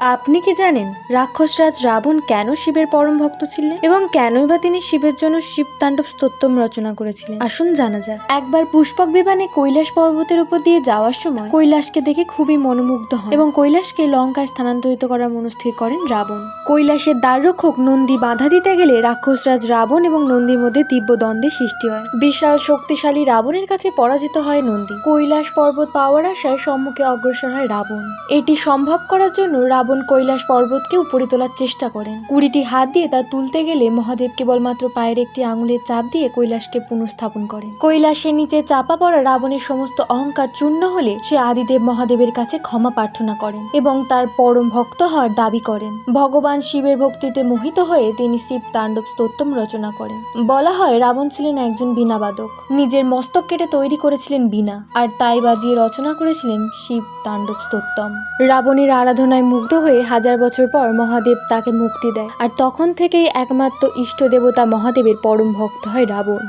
আপনি কি জানেন রাক্ষসরাজ রাবণ কেন শিবের পরম ভক্ত ছিলেন এবং কেনই বা তিনি শিবের জন্য শিব তাণ্ডব স্তোত্রম রচনা করেছিলেন? আসুন জানা যাক। একবার পুষ্পক বিমানে কৈলাস পর্বতের উপর দিয়ে যাওয়ার সময় কৈলাসকে দেখে খুবই মনোমুগ্ধ হন এবং কৈলাসকে লঙ্কায় স্থানান্তরিত করার মনস্থির করেন রাবণ। কৈলাসের দ্বাররক্ষক নন্দী বাধা দিতে গেলে রাক্ষসরাজ রাবণ এবং নন্দীর মধ্যে তীব্র দ্বন্দ্বের সৃষ্টি হয়। বিশাল শক্তিশালী রাবণের কাছে পরাজিত হয় নন্দী। কৈলাস পর্বত পাওয়ার আশায় সম্মুখে অগ্রসর হয় রাবণ। এটি সম্ভব করার জন্য রাবণ কৈলাস পর্বতকে উপরে তোলার চেষ্টা করেন। 20টি হাত দিয়ে তা তুলতে গেলে মহাদেব কেবলমাত্র পায়ের একটি আঙুলের চাপ দিয়ে কৈলাসকে পুনঃস্থাপন করেন। কৈলাসের নিচে চাপা পড়া রাবণের সমস্ত অহংকার চূর্ণ হলে সে আদিদেব মহাদেবের কাছে ক্ষমা প্রার্থনা করেন এবং তার পরম ভক্ত হওয়ার দাবি করেন। ভগবান শিবের ভক্তিতে মোহিত হয়ে তিনি শিব তাণ্ডব স্তোত্রম রচনা করেন। বলা হয় রাবণ ছিলেন একজন বীণাবাদক, নিজের মস্তক কেটে তৈরি করেছিলেন বীণা, আর তাই বাজিয়ে রচনা করেছিলেন শিব তাণ্ডব স্তোত্রম। রাবণের আরাধনায় মুগ্ধ হয়ে 1000 বছর পর মহাদেব তাকে মুক্তি দেয়, আর তখন থেকেই একমাত্র ইষ্ট দেবতা মহাদেবের পরম ভক্ত হয় রাবণ।